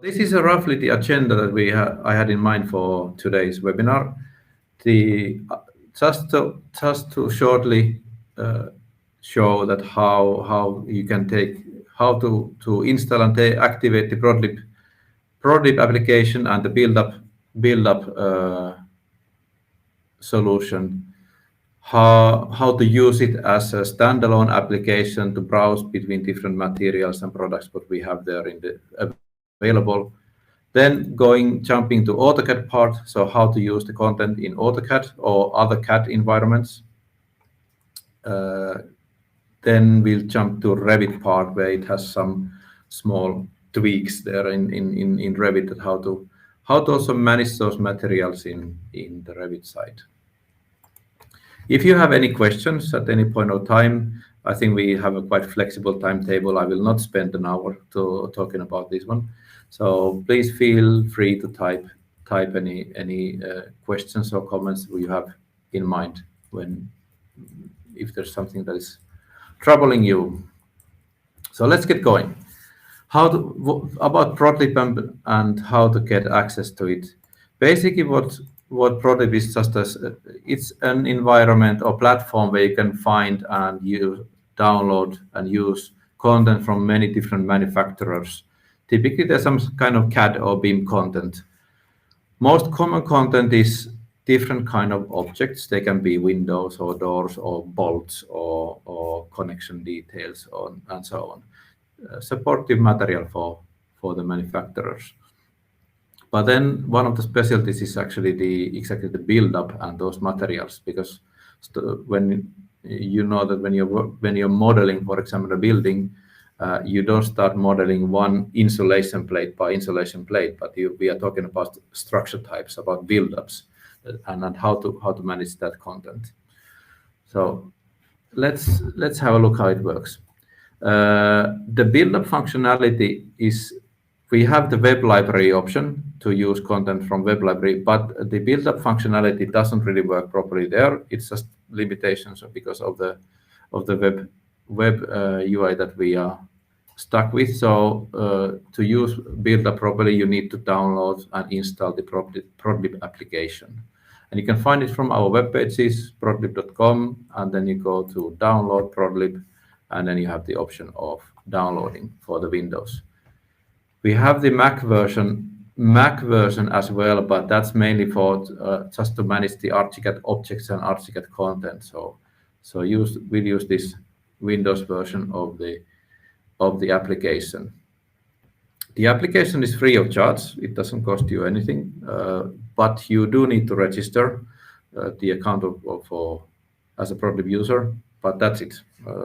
This is roughly the agenda that I had in mind for today's webinar. Just to shortly show that how you can how to install and activate the ProdLib application and the BuildUp solution. How to use it as a standalone application to browse between different materials and products what we have there in the available. Then jumping to AutoCAD part, so how to use the content in AutoCAD or other CAD environments. Then we'll jump to Revit part, where it has some small tweaks there in Revit, that how to also manage those materials in the Revit side. If you have any questions at any point of time, I think we have a quite flexible timetable. I will not spend an hour talking about this one. So please feel free to type any questions or comments you have in mind if there's something that is troubling you. So let's get going. About ProdLib and how to get access to it. Basically, what ProdLib is it's an environment or platform where you can find and download and use content from many different manufacturers. Typically, there's some kind of CAD or BIM content. Most common content is different kind of objects. They can be windows or doors or bolts or connection details and so on. Supportive material for the manufacturers. But then one of the specialties is actually exactly the build-up and those materials, because when you know that when you're modeling, for example, a building, you don't start modeling one insulation plate by insulation plate, but we are talking about structure types, about build-ups, and how to manage that content. So let's have a look how it works. The build-up functionality is, we have the web library option to use content from web library, but the build-up functionality doesn't really work properly there. It's just limitations because of the web UI that we are stuck with. So to use BuildUp properly, you need to download and install the ProdLib application. And you can find it from our web pages, prodlib.com, and then you go to download ProdLib, and then you have the option of downloading for the Windows. We have the Mac version as well, but that's mainly for just to manage the ArchiCAD objects and ArchiCAD content. So we'll use this Windows version of the application. The application is free of charge. It doesn't cost you anything, but you do need to register the account as a ProdLib user. But that's it.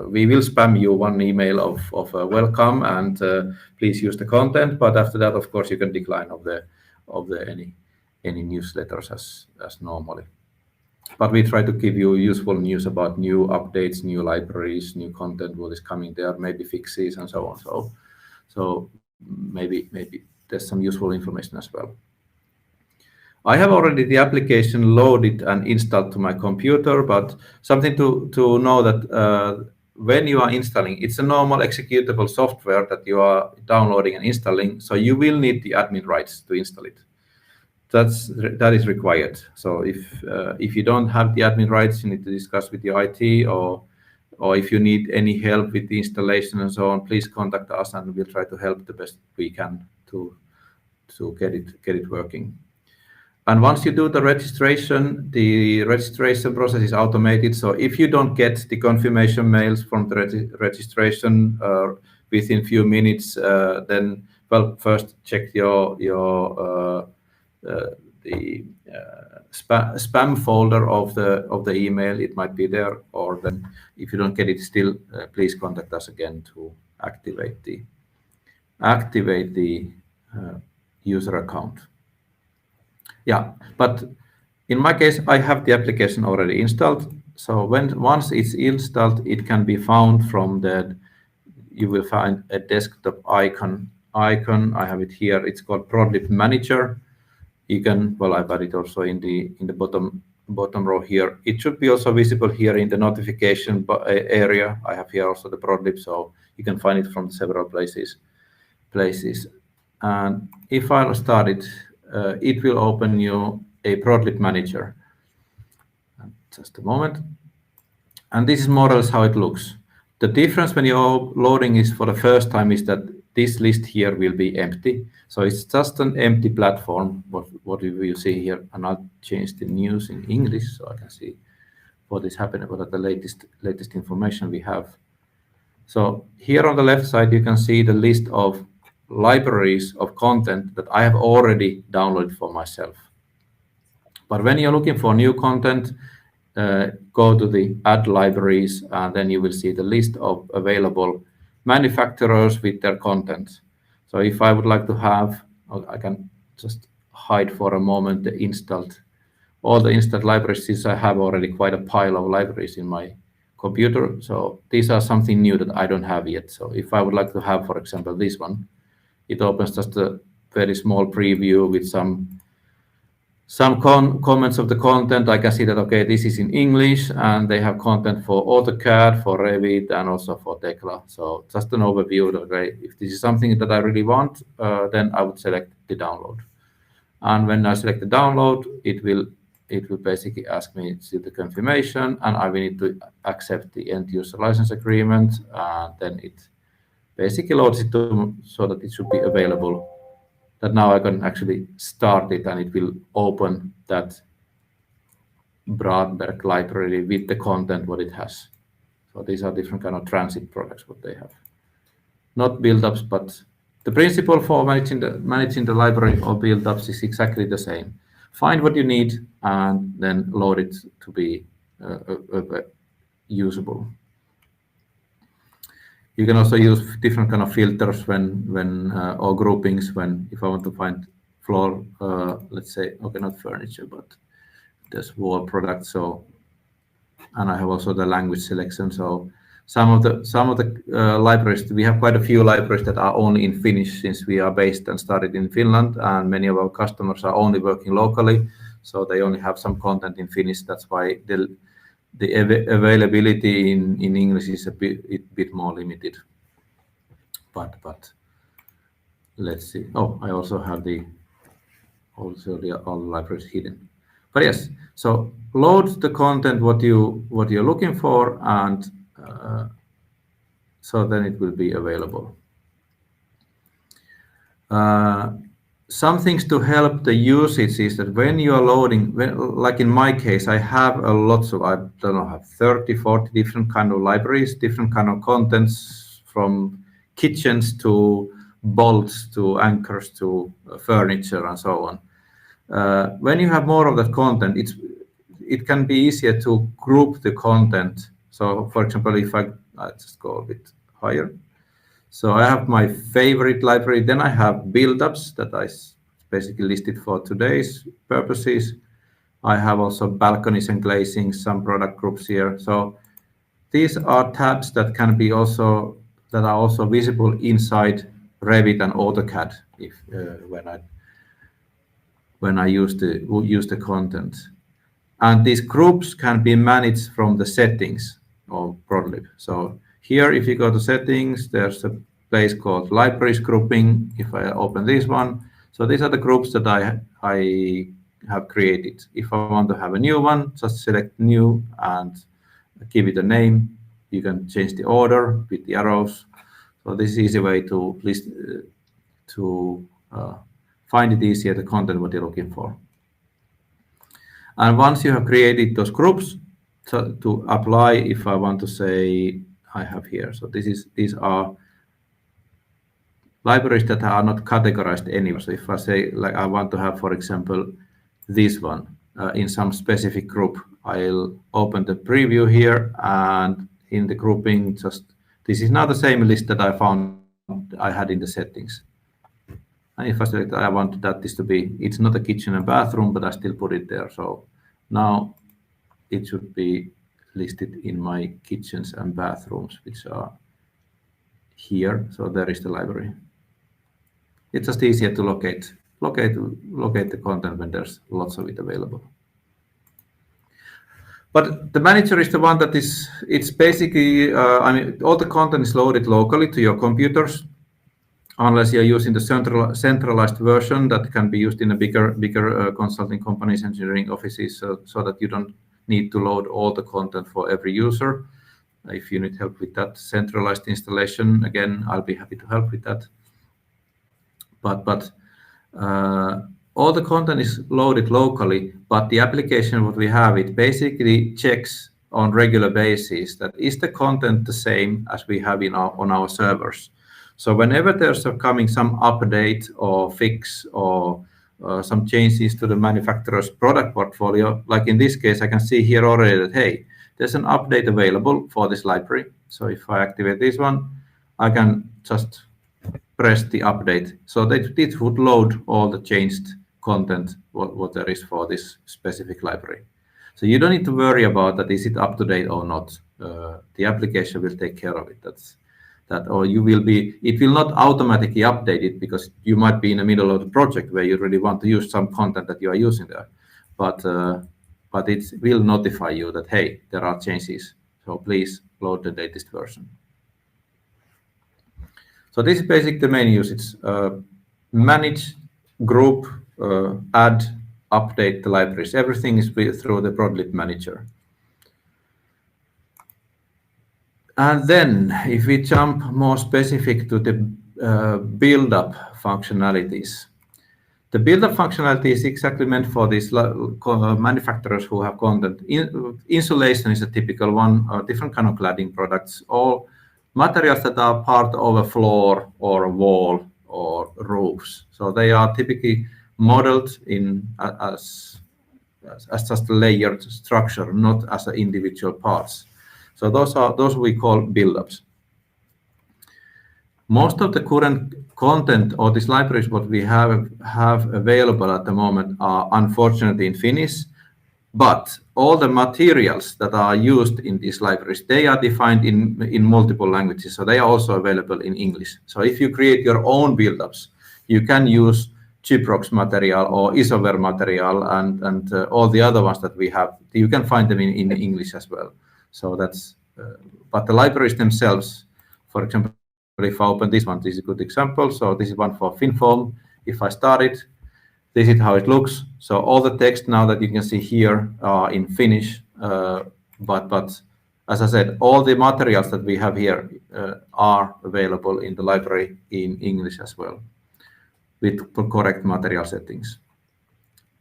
We will spam you one email of welcome and please use the content. But after that, of course, you can decline of any newsletters as normally. But we try to give you useful news about new updates, new libraries, new content, what is coming there, maybe fixes and so on. So maybe there's some useful information as well. I have already the application loaded and installed to my computer, but something to know that when you are installing, it's a normal executable software that you are downloading and installing, so you will need the admin rights to install it. That is required. So if you don't have the admin rights, you need to discuss with your IT, or if you need any help with the installation and so on, please contact us and we'll try to help the best we can to get it working. And once you do the registration process is automated. So if you don't get the confirmation mails from the registration within few minutes, then first check the spam folder of the email. It might be there, or then if you don't get it still, please contact us again to activate the user account. Yeah, but in my case, I have the application already installed. So once it's installed, it can be found from you will find a desktop icon. I have it here. It's called ProdLib Manager. You can, I've got it also in the bottom row here. It should be also visible here in the notification area. I have here also the ProdLib, so you can find it from several places. And if I'll start it, it will open you a ProdLib manager. Just a moment. And this is more or less how it looks. The difference when you're loading is for the first time is that this list here will be empty. So it's just an empty platform, what we will see here. And I'll change the news in English so I can see what is happening, what are the latest information we have. So here on the left side, you can see the list of libraries of content that I have already downloaded for myself. But when you're looking for new content, go to the Add Libraries, and then you will see the list of available manufacturers with their content. So if I would like to have, I can just hide for a moment all the installed libraries, since I have already quite a pile of libraries in my computer. So these are something new that I don't have yet. So if I would like to have, for example, this one, it opens just a very small preview with some comments of the content. I can see that, okay, this is in English, and they have content for AutoCAD, for Revit, and also for Tekla. So just an overview that, okay, if this is something that I really want, then I would select the download. And when I select the download, it will basically ask me to the confirmation, and I will need to accept the end user license agreement. Then it basically loads it so that it should be available. That now I can actually start it, and it will open that Bradberg library with the content what it has. So these are different kind of transit products what they have. Not build-ups, but the principle for managing the library or build-ups is exactly the same. Find what you need and then load it to be usable. You can also use different kind of filters or groupings if I want to find floor, let's say, okay, not furniture, but there's wall products. So, and I have also the language selection. So some of the libraries, we have quite a few libraries that are only in Finnish, since we are based and started in Finland, and many of our customers are only working locally, so they only have some content in Finnish. That's why the availability in English is a bit more limited. But let's see. Oh, I also have all the libraries hidden. But yes, so load the content what you're looking for, and so then it will be available. Some things to help the usage is that when you are loading, like in my case, I have I don't know, have 30, 40 different kind of libraries, different kind of contents, from kitchens to bolts to anchors to furniture and so on. When you have more of that content, it can be easier to group the content. So for example, if I just go a bit higher. So I have my favorite library. Then I have build-ups that I basically listed for today's purposes. I have also balconies and glazing, some product groups here. So these are tabs that are also visible inside Revit and AutoCAD when I use the content. And these groups can be managed from the settings of ProdLib. So here, if you go to settings, there's a place called libraries grouping. If I open this one, so these are the groups that I have created. If I want to have a new one, just select new and give it a name. You can change the order with the arrows. So this is an easy way to find it easier, the content what you're looking for. And once you have created those groups, to apply, if I want to say, I have here. So these are libraries that are not categorized anywhere. So if I say, like, I want to have, for example, this one in some specific group, I'll open the preview here, and in the grouping, this is now the same list that I had in the settings. And if I select, I want this to be, it's not a kitchen and bathroom, but I still put it there. So now it should be listed in my kitchens and bathrooms, which are here. So there is the library. It's just easier to locate the content when there's lots of it available. But the manager is the one that it's basically, all the content is loaded locally to your computers. unless you're using the centralized version that can be used in a bigger consulting companies, engineering offices, so that you don't need to load all the content for every user. If you need help with that centralized installation, again, I'll be happy to help with that. But all the content is loaded locally, but the application what we have, it basically checks on regular basis that is the content the same as we have on our servers. So whenever there's coming some update or fix or some changes to the manufacturer's product portfolio, like in this case, I can see here already that, hey, there's an update available for this library. So if I activate this one, I can just press the update. So it would load all the changed content, what there is for this specific library. So you don't need to worry about that, is it up to date or not. The application will take care of it. Or it will not automatically update it, because you might be in the middle of the project where you really want to use some content that you are using there. But it will notify you that, hey, there are changes. So please load the latest version. So this is basically the main use. It's manage, group, add, update the libraries. Everything is through the ProdLib manager. And then if we jump more specific to the build-up functionalities. The build-up functionality is exactly meant for these manufacturers who have content. Insulation is a typical one, different kind of cladding products, all materials that are part of a floor or a wall or roofs. So they are typically modeled as just a layered structure, not as individual parts. So those we call build-ups. Most of the current content or these libraries what we have available at the moment are unfortunately in Finnish, but all the materials that are used in these libraries, they are defined in multiple languages, so they are also available in English. So if you create your own build-ups, you can use Gyprox material or Isover material and all the other ones that we have. You can find them in English as well. So that's, but the libraries themselves, for example, if I open this one, this is a good example. So this is one for FinForm. If I start it, this is how it looks. So all the text now that you can see here are in Finnish, but as I said, all the materials that we have here are available in the library in English as well, with correct material settings.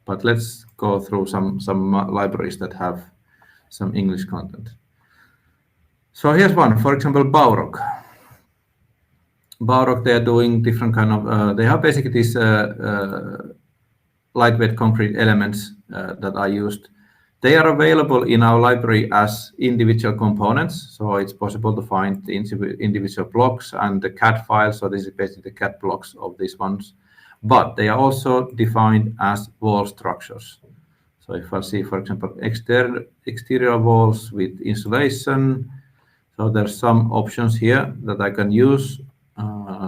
But let's go through some libraries that have some English content. So here's one, for example, Baurock. Baurock, they are doing different kind of, they have basically these lightweight concrete elements that are used. They are available in our library as individual components, so it's possible to find the individual blocks and the CAD files. So this is basically the CAD blocks of these ones, but they are also defined as wall structures. So if I see, for example, exterior walls with insulation, so there's some options here that I can use.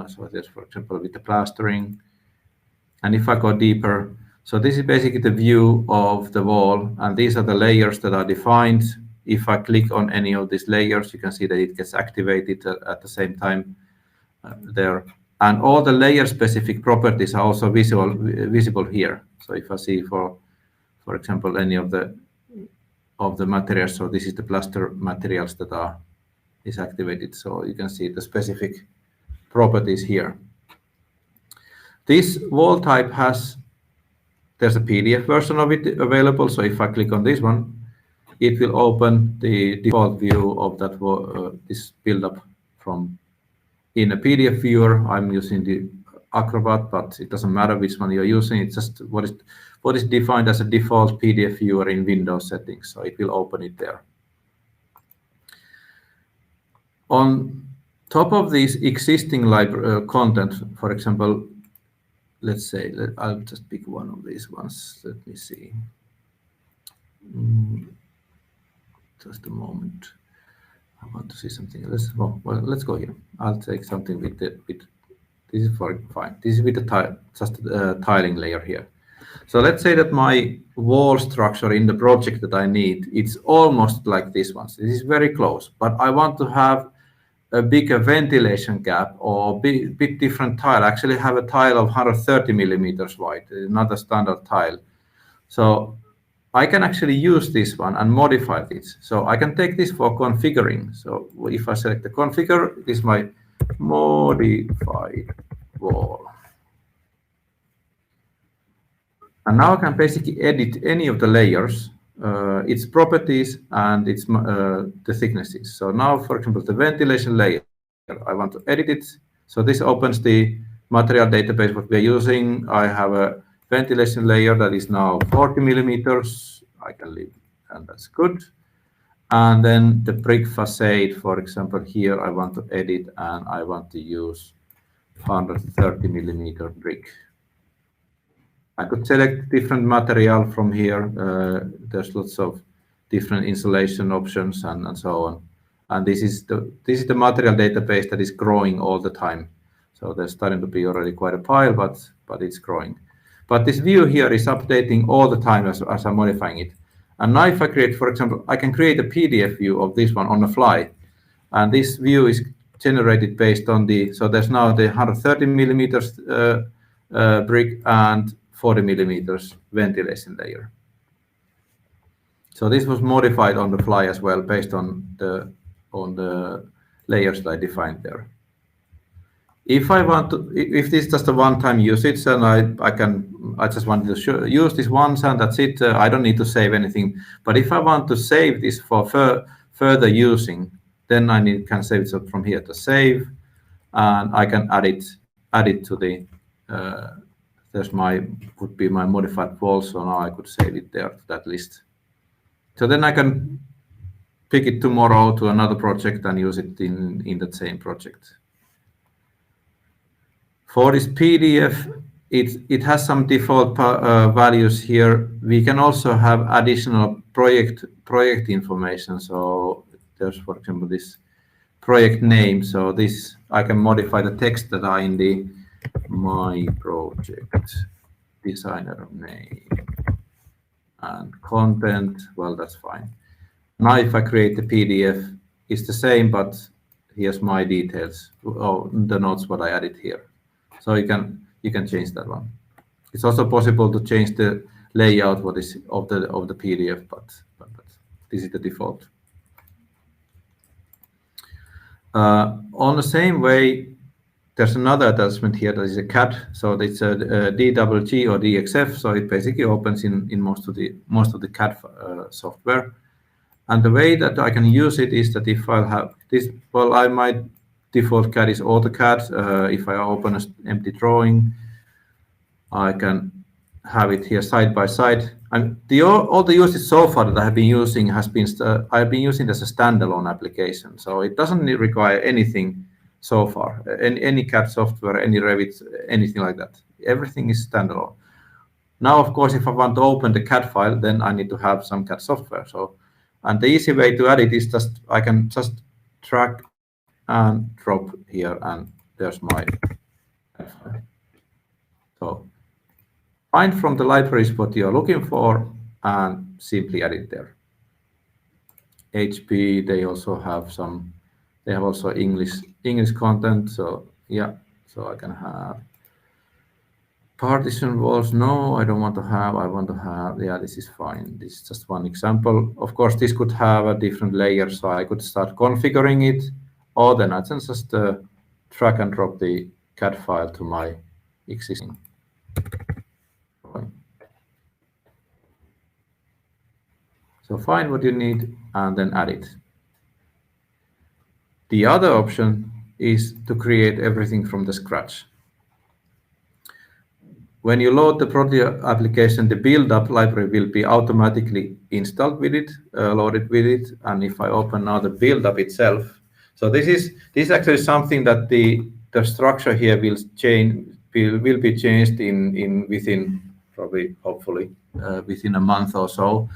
So there's, for example, with the plastering. And if I go deeper, so this is basically the view of the wall, and these are the layers that are defined. If I click on any of these layers, you can see that it gets activated at the same time there. And all the layer-specific properties are also visible here. So if I see, for example, any of the materials, so this is the plaster materials that is activated. So you can see the specific properties here. This wall type there's a PDF version of it available. So if I click on this one, it will open the default view of that this build-up from in a PDF viewer. I'm using the Acrobat, but it doesn't matter which one you're using. It's just what is defined as a default PDF viewer in Windows settings. So it will open it there. On top of these existing library content, for example, let's say, I'll just pick one of these ones. Let me see. Just a moment. I want to see something else. Well, let's go here. I'll take something with this is fine. This is with the tiling layer here. So let's say that my wall structure in the project that I need, it's almost like this one. So this is very close, but I want to have a bigger ventilation gap or bit different tile. I actually have a tile of 130 millimeters wide, not a standard tile. So I can actually use this one and modify this. So I can take this for configuring. So if I select the configure, this is my modified wall. And now I can basically edit any of the layers, its properties and its the thicknesses. So now, for example, the ventilation layer, I want to edit it. So this opens the material database what we are using. I have a ventilation layer that is now 40 millimeters. I can leave, and that's good. And then the brick facade, for example, here I want to edit, and I want to use 130 millimeter brick. I could select different material from here. There's lots of different insulation options and so on. And this is the material database that is growing all the time. So there's starting to be already quite a pile, but it's growing. But this view here is updating all the time as I'm modifying it. And now if I create, for example, I can create a PDF view of this one on the fly. And this view is generated based on so there's now the 130 millimeters brick and 40 millimeters ventilation layer. So this was modified on the fly as well, based on the layers that I defined there. If I want to, if this is just a one-time usage, and I just wanted to use this once and that's it. I don't need to save anything. But if I want to save this for further using, then I can save it from here to save, and I can add it to the. Would be my modified wall, so now I could save it there to that list. So then I can pick it tomorrow to another project and use it in that same project. For this PDF, it has some default values here. We can also have additional project information. So there's, for example, this project name. So this I can modify the text that are in the my project designer name and content. Well, that's fine. Now if I create the PDF, it's the same, but here's my details, the notes what I added here. So you can change that one. It's also possible to change the layout what is of the PDF, but this is the default. On the same way, there's another attachment here that is a CAD. So it's a DWG or DXF. So it basically opens in most of the CAD software. And the way that I can use it is that if I have this, well, my default CAD is AutoCAD. If I open an empty drawing, I can have it here side by side. And all the usage so far that I have been using has been I've been using it as a standalone application. So it doesn't require anything so far, any CAD software, any Revit, anything like that. Everything is standalone. Now, of course, if I want to open the CAD file, then I need to have some CAD software. So, and the easy way to add it is I can just drag and drop here, and there's my CAD file. So find from the libraries what you are looking for and simply add it there. HP, they also have some. They have also English content, so yeah. So I can have partition walls. No, I don't want to have. I want to have. Yeah, this is fine. This is just one example. Of course, this could have a different layer, so I could start configuring it, or then I can just drag and drop the CAD file to my existing drawing. So find what you need and then add it. The other option is to create everything from the scratch. When you load the ProdLib application, the BuildUp library will be automatically installed with it, loaded with it. And if I open now the BuildUp itself, so this is actually something that the structure here will be changed within probably, hopefully, within a month or so.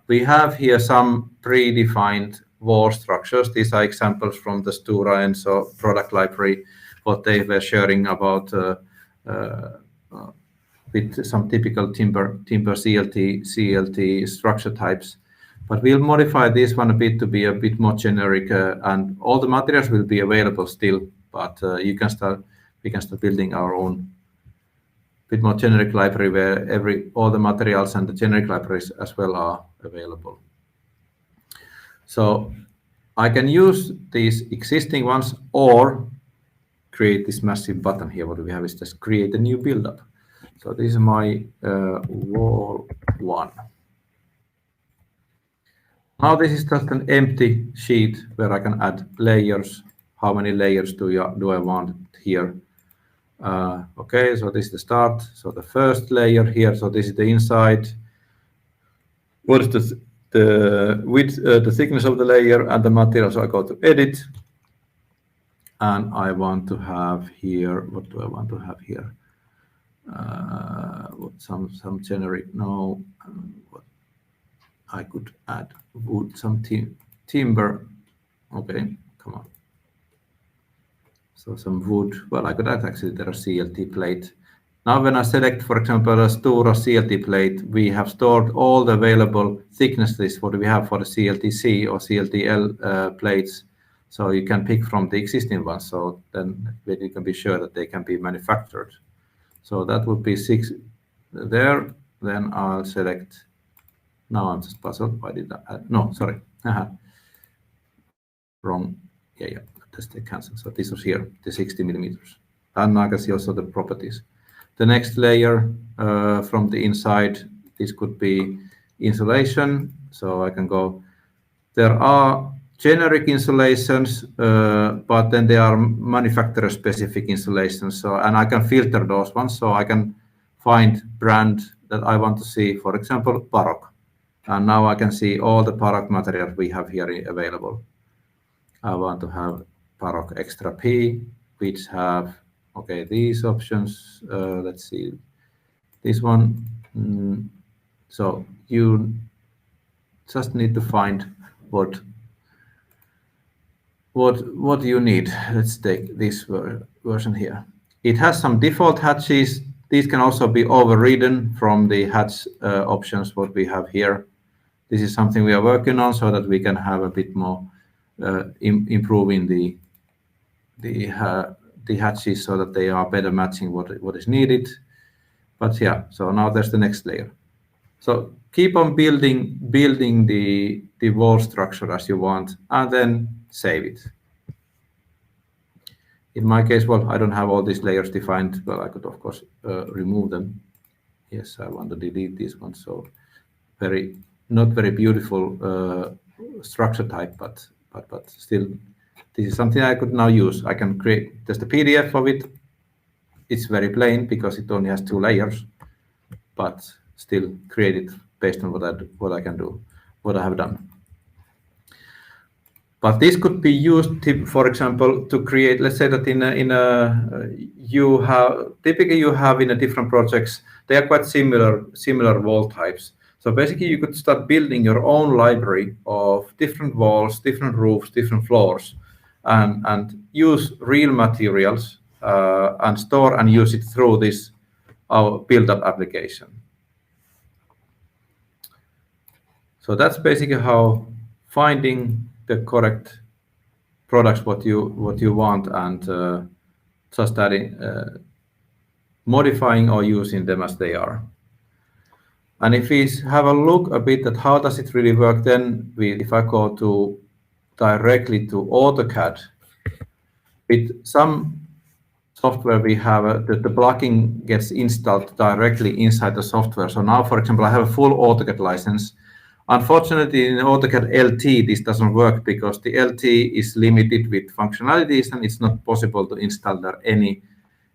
We have here some predefined wall structures. These are examples from the Stora Enso product library, what they were sharing about with some typical timber CLT structure types. But we'll modify this one a bit to be a bit more generic, and all the materials will be available still, but we can start building our own bit more generic library where all the materials and the generic libraries as well are available. So I can use these existing ones or create this massive button here. What we have is just create a new build-up. So this is my wall 1. Now this is just an empty sheet where I can add layers. How many layers do I want here? Okay, so this is the start. So the first layer here. So this is the inside. What is the width, the thickness of the layer and the material? So I go to edit, and I want to have here. What do I want to have here? Some generic. No. I could add wood, some timber. Okay, come on. So some wood. Well, I could add actually there a CLT plate. Now when I select, for example, a Stura CLT plate, we have stored all the available thicknesses what we have for the CLTC or CLTL plates. So you can pick from the existing ones. So then you can be sure that they can be manufactured. So that would be 6 there. Then I'll select. Now I'm just puzzled. Why did that? No, sorry. Wrong. Yeah. Just cancel. So this was here, the 60 millimeters. And I can see also the properties. The next layer from the inside, this could be insulation. So I can go. There are generic insulations, but then there are manufacturer-specific insulations. So, and I can filter those ones. So I can find brand that I want to see. For example, Baroque. And now I can see all the Baroque materials we have here available. I want to have Baroque Extra P, which have, okay, these options. Let's see, this one. So you just need to find what you need. Let's take this version here. It has some default hatches. These can also be overridden from the hatch options what we have here. This is something we are working on so that we can have a bit more improving the hatches so that they are better matching what is needed. But yeah, so now there's the next layer. So keep on building the wall structure as you want, and then save it. In my case, well, I don't have all these layers defined. Well, I could of course remove them. Yes, I want to delete this one. So not very beautiful structure type, but still, this is something I could now use. I can create just a PDF of it. It's very plain because it only has 2 layers, but still create it based on what I can do, what I have done. But this could be used, for example, to create. Let's say that typically you have in a different projects, they are quite similar wall types. So basically, you could start building your own library of different walls, different roofs, different floors, and use real materials and store and use it through this our build-up application. So that's basically how finding the correct products what you want and just adding, modifying or using them as they are. And if we have a look a bit at how does it really work, then if I go directly to AutoCAD, with some software we have the plugin gets installed directly inside the software. So now, for example, I have a full AutoCAD license. Unfortunately, in AutoCAD LT, this doesn't work because the LT is limited with functionalities and it's not possible to install there any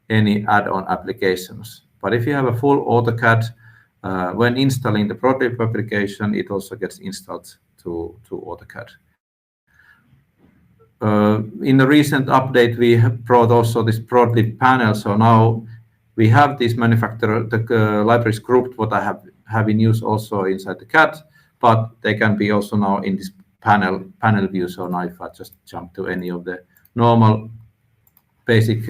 add-on applications. But if you have a full AutoCAD, when installing the ProdLib application, it also gets installed to AutoCAD. In the recent update, we have brought also this ProdLib panel. So now we have this manufacturer, the libraries grouped, what I have in use also inside the CAD, but they can be also now in this panel view. So now if I just jump to any of the normal basic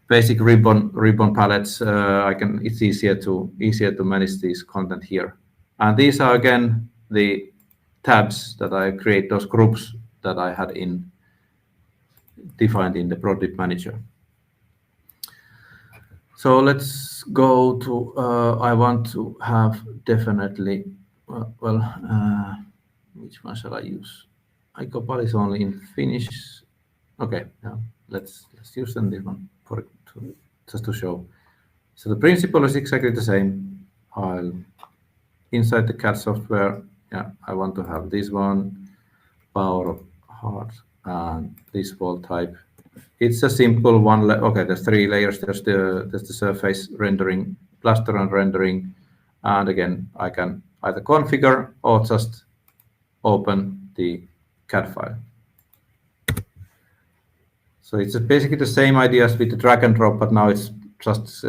ribbon palettes, it's easier to manage this content here. And these are again the tabs that I create, those groups that I had defined in the ProdLib manager. So let's go to, I want to have definitely, which one shall I use? Icopal is only in Finnish. Okay, now let's use them this one just to show. So the principle is exactly the same. I'll inside the CAD software. Yeah, I want to have this one, power hard, and this wall type. It's a simple one. Okay, there's 3 layers. There's the surface rendering, plaster and rendering, and again I can either configure or just open the CAD file. So it's basically the same idea as with the drag and drop, but now it's just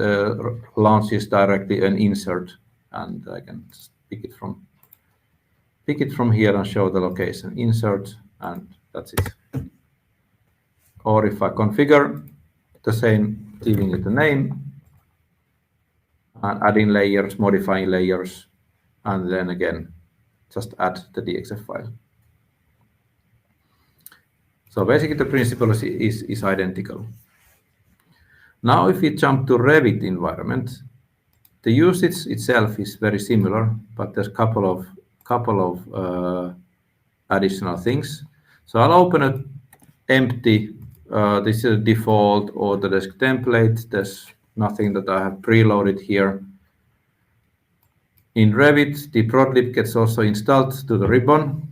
launches directly an insert, and I can just pick it from here and show the location. Insert, and that's it. Or if I configure the same, giving it a name, and adding layers, modifying layers, and then again just add the DXF file. So basically the principle is identical. Now if we jump to Revit environment, the usage itself is very similar, but there's a couple of additional things. So I'll open an empty, this is a default Autodesk template. There's nothing that I have preloaded here. In Revit, the ProdLib gets also installed to the ribbon.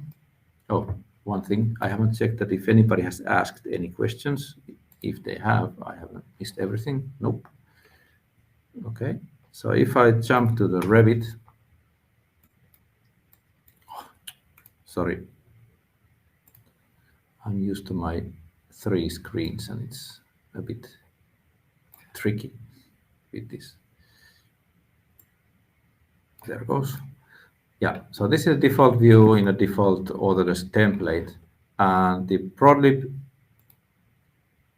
Oh, one thing, I haven't checked that if anybody has asked any questions. If they have, I haven't missed everything. Nope. Okay, so if I jump to the Revit, sorry, I'm used to my 3 screens and it's a bit tricky with this. There goes. Yeah, so this is a default view in a default Autodesk template, and the ProdLib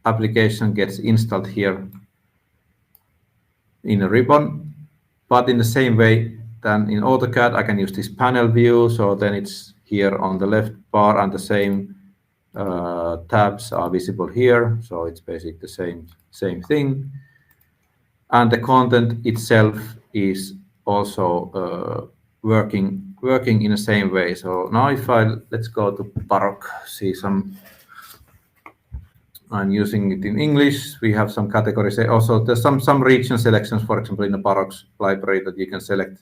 application gets installed here in a ribbon, but in the same way than in AutoCAD, I can use this panel view, so then it's here on the left bar, and the same tabs are visible here, so it's basically the same thing. And the content itself is also working in the same way. So now if let's go to Baroque, see some, I'm using it in English. We have some categories. Also, there's some region selections, for example, in the Baroque library that you can select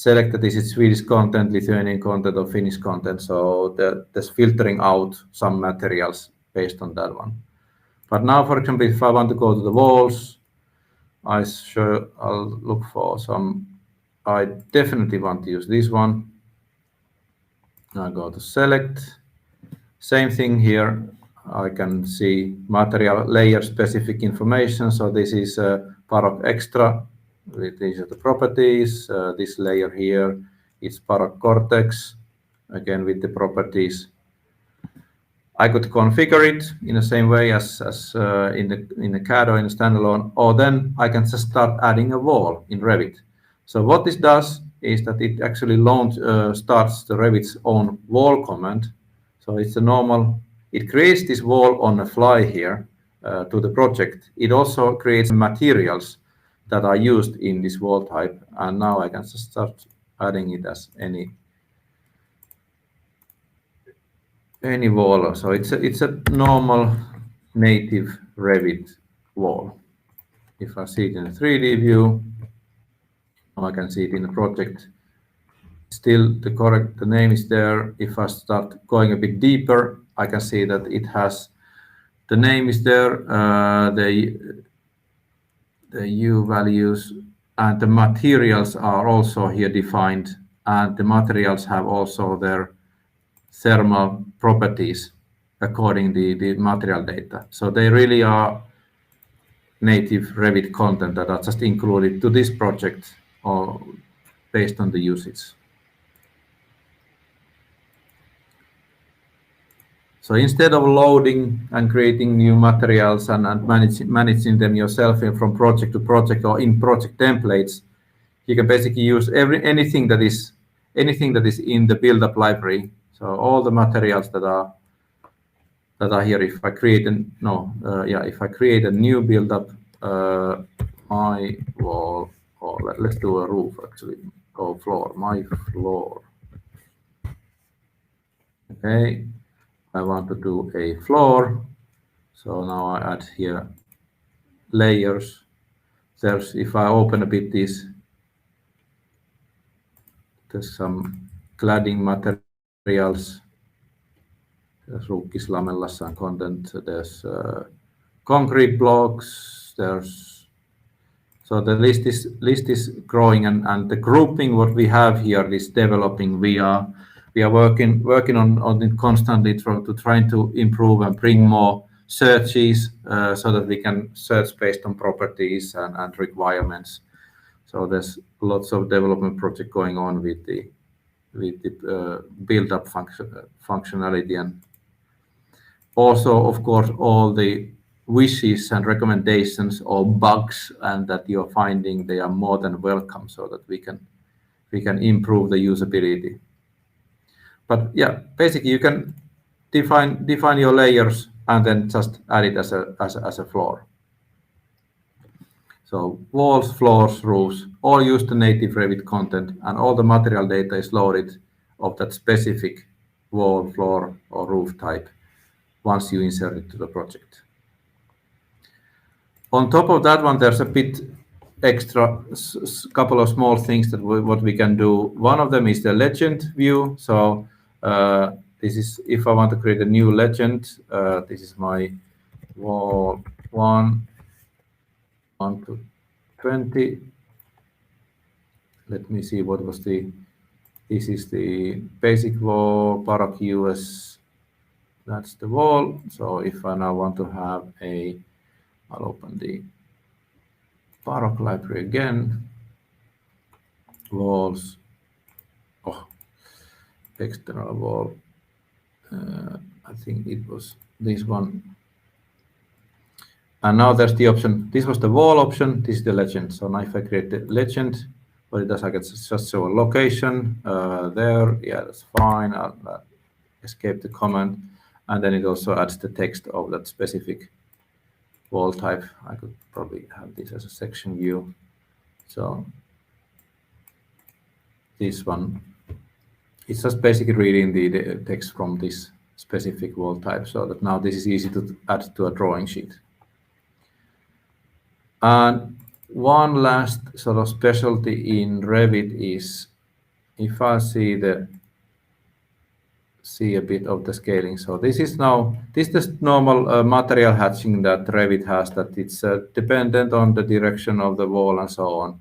that this is Swedish content, Lithuanian content, or Finnish content. So there's filtering out some materials based on that one. But now, for example, if I want to go to the walls, I'll look for some. I definitely want to use this one. I go to select. Same thing here. I can see material layer specific information. So this is Baroque Extra. These are the properties. This layer here is Baroque Cortex, again with the properties. I could configure it in the same way as in the CAD or in the standalone, or then I can just start adding a wall in Revit. So what this does is that it actually starts the Revit's own wall command. So it's a normal. It creates this wall on the fly here to the project. It also creates materials that are used in this wall type, and now I can just start adding it as any wall. So it's a normal native Revit wall. If I see it in a 3D view, I can see it in the project. Still, the name is there. If I start going a bit deeper, I can see that it has the name is there, the U values, and the materials are also here defined, and the materials have also their thermal properties according to the material data. So they really are native Revit content that are just included to this project or based on the usage. So instead of loading and creating new materials and managing them yourself from project to project or in project templates, you can basically use anything that is in the BuildUp library So all the materials that are here, if I create if I create a new build-up, my wall, or let's do a roof actually, or floor, my floor. Okay, I want to do a floor. So now I add here layers. There's, if I open a bit this, there's some cladding materials. There's ruukkislamelassa and content. There's concrete blocks. So the list is growing, and the grouping what we have here is developing. We are working on it constantly to trying to improve and bring more searches so that we can search based on properties and requirements. So there's lots of development project going on with the build-up functionality, and also, of course, all the wishes and recommendations or bugs and that you're finding, they are more than welcome, so that we can improve the usability. But yeah, basically you can define your layers and then just add it as a floor. So walls, floors, roofs, all use the native Revit content, and all the material data is loaded of that specific wall, floor, or roof type once you insert it to the project. On top of that one, there's a bit extra, couple of small things that what we can do. One of them is the legend view. So this is, if I want to create a new legend, this is my wall 1 to 20. Let me see what was this is the basic wall, Baroque US. That's the wall. So if I now want to have I'll open the Baroque library again. Walls. Oh, external wall. I think it was this one. And now there's the option. This was the wall option. This is the legend. So now if I create the legend, what it does, I can just show a location there. Yeah, that's fine. I'll escape the command. And then it also adds the text of that specific wall type. I could probably have this as a section view. So this one, it's just basically reading the text from this specific wall type, so that now this is easy to add to a drawing sheet. And one last sort of specialty in Revit is, if I see a bit of the scaling. So this is the normal material hatching that Revit has, that it's dependent on the direction of the wall and so on.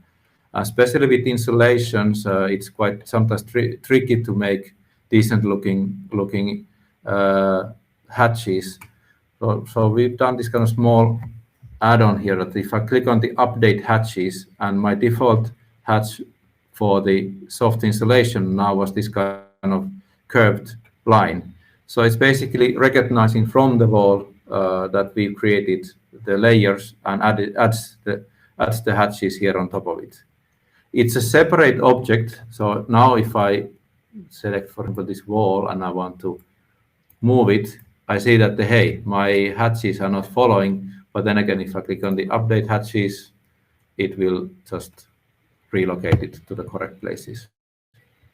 Especially with insulations, it's quite sometimes tricky to make decent looking hatches. So we've done this kind of small add-on here, that if I click on the update hatches, and my default hatch for the soft insulation now was this kind of curved line. So it's basically recognizing from the wall that we created the layers and adds the hatches here on top of it. It's a separate object. So now if I select, for example, this wall and I want to move it, I see that hey, my hatches are not following. But then again, if I click on the update hatches, it will just relocate it to the correct places.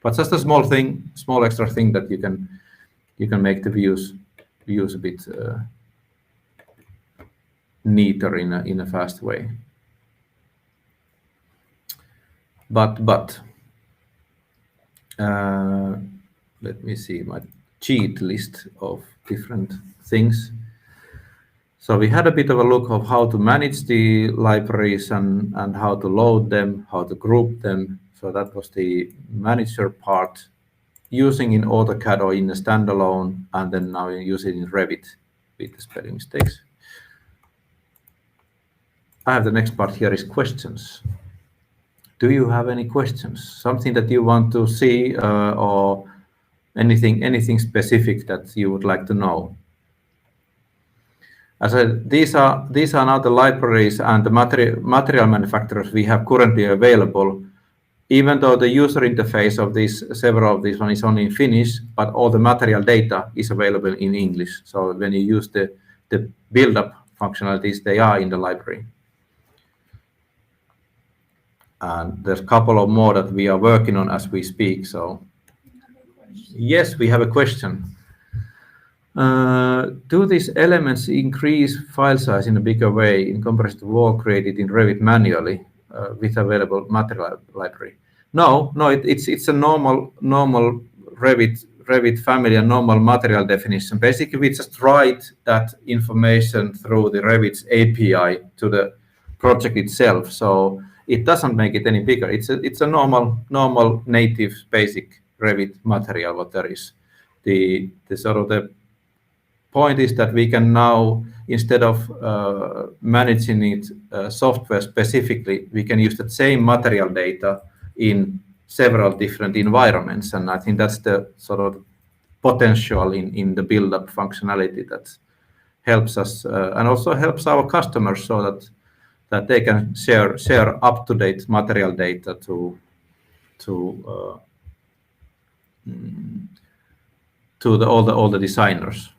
But just a small extra thing that you can make the views a bit neater in a fast way. But let me see my cheat list of different things. So we had a bit of a look of how to manage the libraries and how to load them, how to group them. So that was the manager part, using in AutoCAD or in a standalone, and then now you use it in Revit with the spelling mistakes. I have the next part here is questions. Do you have any questions? Something that you want to see or anything specific that you would like to know? As I said, these are now the libraries and the material manufacturers we have currently available. even though the user interface of several of these one is only in Finnish, but all the material data is available in English. So when you use the build-up functionalities, they are in the library. And there's a couple of more that we are working on as we speak. So yes, we have a question. Do these elements increase file size in a bigger way in comparison to work created in Revit manually with available material library? No, it's a normal Revit family and normal material definition. Basically, we just write that information through the Revit's API to the project itself. So it doesn't make it any bigger. It's a normal native basic Revit material what there is. The sort of the point is that we can now, instead of managing it software specifically, we can use the same material data in several different environments. And I think that's the sort of potential in the build-up functionality that helps us and also helps our customers so that they can share up-to-date material data to all the designers.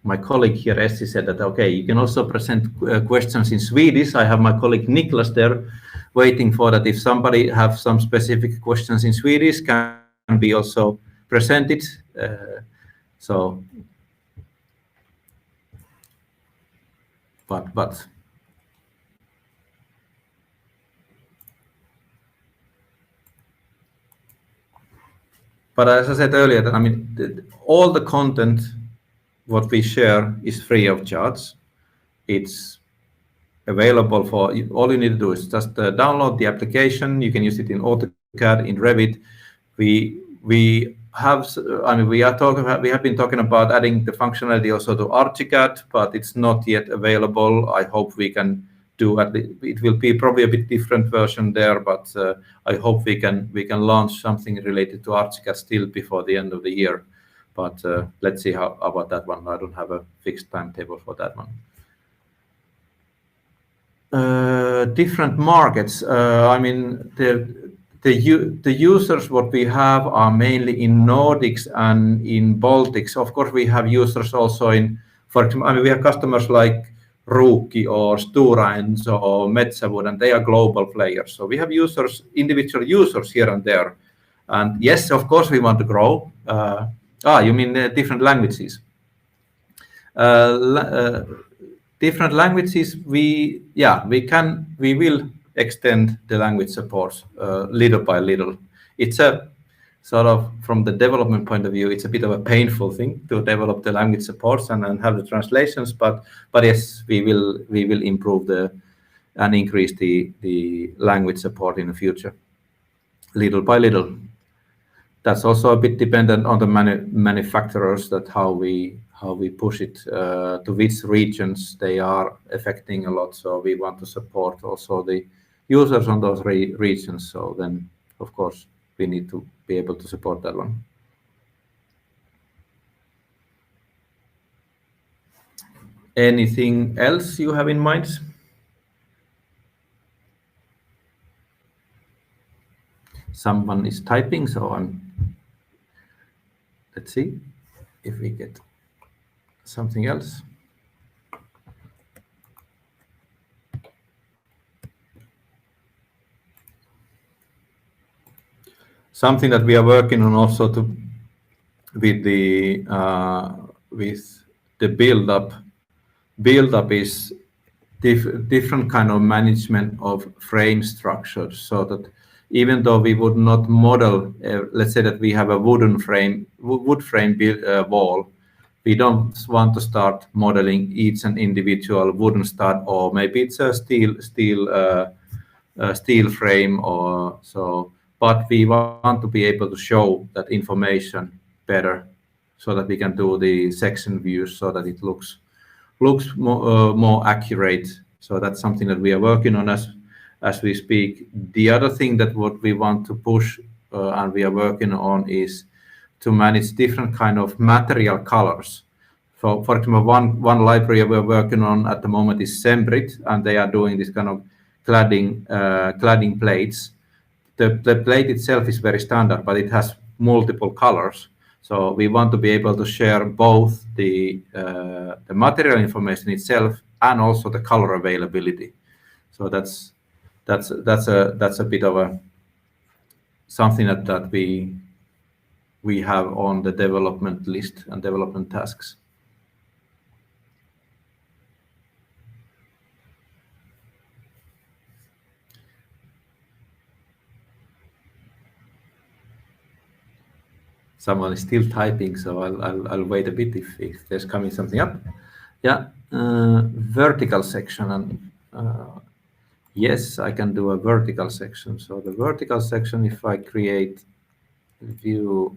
My colleague here, Essi, said that, okay, you can also present questions in Swedish. I have my colleague Niklas there waiting for that. If somebody have some specific questions in Swedish, can be also presented. But as I said earlier, I mean, all the content what we share is free of charge. It's available for all you need to do is just download the application. You can use it in AutoCAD, in Revit. We have been talking about adding the functionality also to ArchiCAD, but it's not yet available. I hope we can do it will be probably a bit different version there, but I hope we can launch something related to ArchiCAD still before the end of the year. But let's see how about that one. I don't have a fixed timetable for that one. Different markets. I mean, the users what we have are mainly in Nordics and in Baltics. Of course, we have users also in, for example, I mean, we have customers like Ruukki or Stora Enso or Metsä, and they are global players. So we have individual users here and there. And yes, of course, we want to grow. You mean different languages? Different languages, we will extend the language support little by little. It's a sort of, from the development point of view, it's a bit of a painful thing to develop the language supports and have the translations, but yes, we will improve and increase the language support in the future, little by little. That's also a bit dependent on the manufacturers, that how we push it to which regions they are affecting a lot. So we want to support also the users on those regions. So then, of course, we need to be able to support that one. Anything else you have in mind? Someone is typing, so let's see if we get something else. Something that we are working on also with the build-up. Build-up is different kind of management of frame structures, so that even though we would not model, let's say that we have a wood frame wall, we don't want to start modeling each and individual wooden stud, or maybe it's a steel frame or so. But we want to be able to show that information better, so that we can do the section views so that it looks more accurate. So that's something that we are working on as we speak. The other thing that what we want to push and we are working on is to manage different kind of material colors. So, for example, one library we're working on at the moment is Sembrit, and they are doing this kind of cladding plates. the plate itself is very standard, but it has multiple colors. So we want to be able to share both the material information itself and also the color availability. So that's a bit of a something that we have on the development list and development tasks. Someone is still typing, so I'll wait a bit if there's coming something up. Yeah, vertical section, and yes, I can do a vertical section. So the vertical section, if I create view,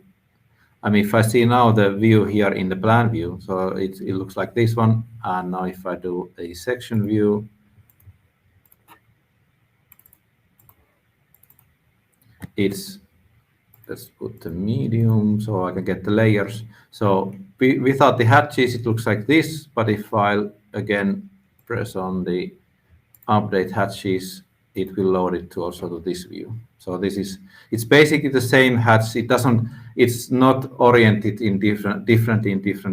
I mean, if I see now the view here in the plan view, so it looks like this one. And now if I do a section view, let's put the medium so I can get the layers. So without the hatches, it looks like this. But if I again press on the update hatches, it will load it to also to this view. So it's basically the same hatch. It's not oriented in different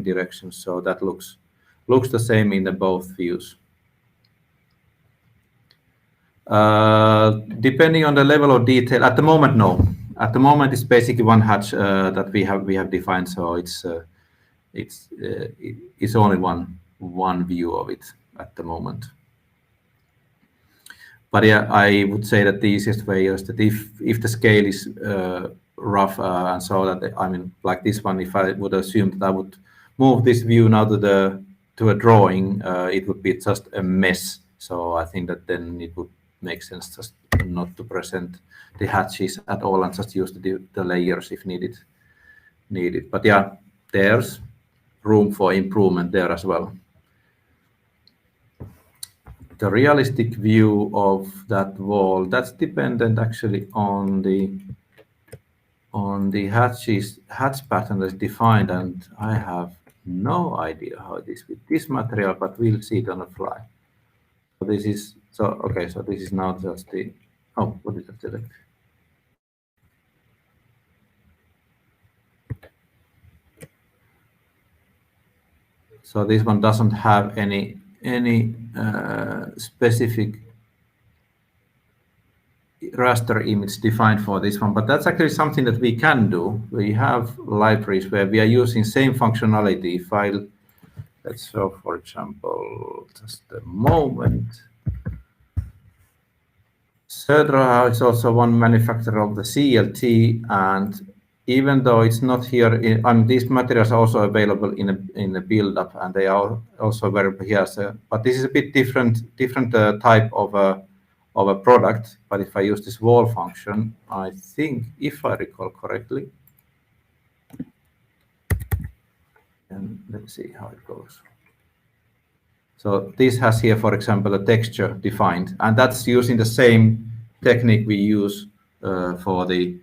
directions. So that looks the same in the both views. Depending on the level of detail, at the moment, no. At the moment, it's basically one hatch that we have defined. So it's only one view of it at the moment. But yeah, I would say that the easiest way is that if the scale is rough and so that, I mean, like this one, if I would assume that I would move this view now to a drawing, it would be just a mess. So I think that then it would make sense just not to present the hatches at all and just use the layers if needed. But yeah, there's room for improvement there as well. The realistic view of that wall, that's dependent actually on the hatch pattern that's defined, and I have no idea how it is with this material, but we'll see it on the fly. So this is okay. So this is now just the what did I select? So this one doesn't have any specific raster image defined for this one, but that's actually something that we can do. We have libraries where we are using same functionality. Let's show, for example, just a moment. Södra is also one manufacturer of the CLT, and even though it's not here, these materials are also available in a BuildUp, and they are also available here. But this is a bit different type of a product. But if I use this wall function, I think, if I recall correctly, and let's see how it goes. So this has here, for example, a texture defined, and that's using the same technique we use for the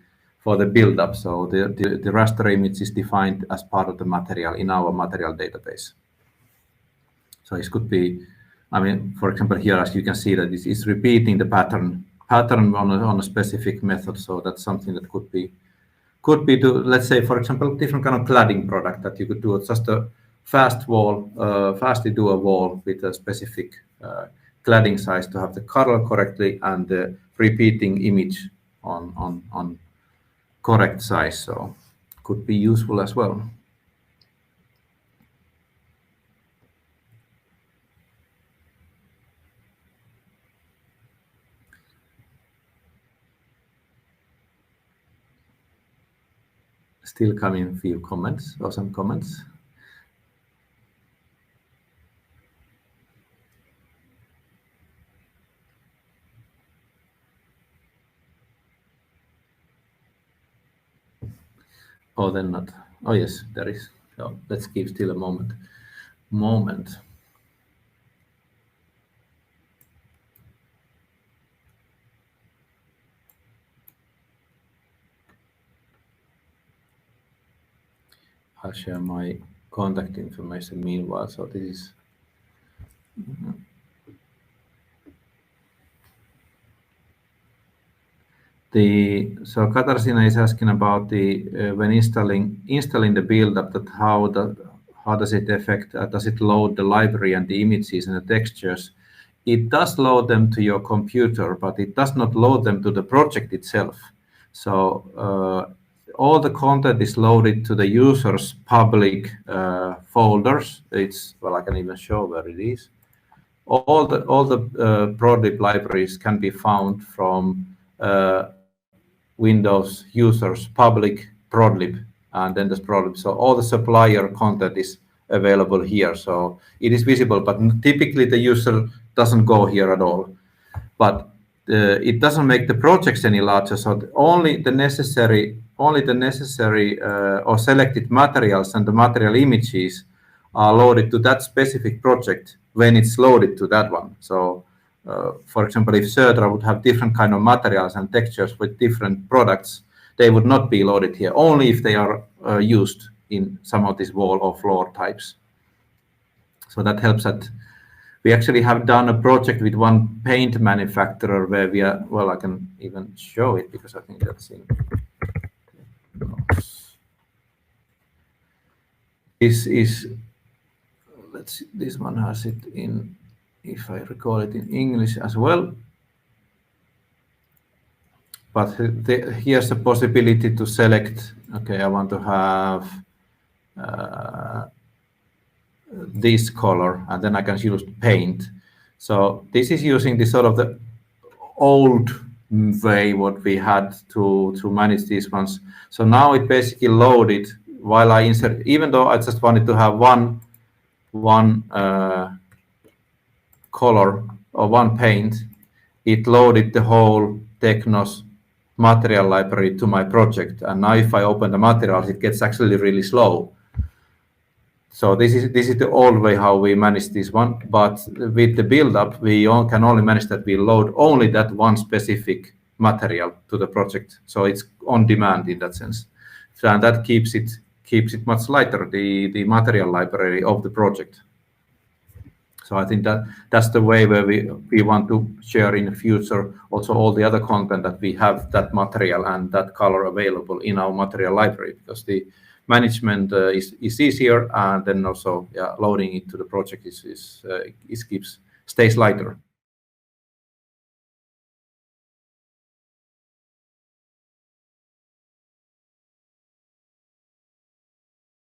BuildUp. So the raster image is defined as part of the material in our material database. So it could be, I mean, for example, here, as you can see, that this is repeating the pattern on a specific method. So that's something that could be to, let's say, for example, different kind of cladding product that you could do just a fastly do a wall with a specific cladding size to have the color correctly and the repeating image on correct size. So could be useful as well. Still coming a few comments or some comments. Oh, then not. Oh, yes, there is. So let's give still a moment. I'll share my contact information meanwhile. So this is. So Katarzyna is asking about when installing the BuildUp, that how does it affect? Does it load the library and the images and the textures? It does load them to your computer, but it does not load them to the project itself. So all the content is loaded to the user's public folders. I can even show where it is. All the ProdLib libraries can be found from Windows users public ProdLib, and then there's ProdLib. So all the supplier content is available here. So it is visible, but typically the user doesn't go here at all. But it doesn't make the projects any larger. So only the necessary or selected materials and the material images are loaded to that specific project when it's loaded to that one. So for example, if Södra would have different kind of materials and textures with different products, they would not be loaded here, only if they are used in some of these wall or floor types. So that helps that we actually have done a project with one paint manufacturer where we are, I can even show it because I think that's in notes. Let's see, this one has it in, if I recall it in English as well. But here's the possibility to select, okay, I want to have this color, and then I can use paint. So this is using the sort of the old way what we had to manage these ones. So now it basically loaded while I insert, even though I just wanted to have one color or one paint, it loaded the whole Technos material library to my project. And now if I open the materials, it gets actually really slow. So this is the old way how we manage this one. But with the BuildUp, we can only manage that we load only that one specific material to the project. So it's on demand in that sense. So, and that keeps it much lighter, the material library of the project. So I think that's the way where we want to share in the future also all the other content, that we have that material and that color available in our material library, because the management is easier, and then also loading it to the project stays lighter.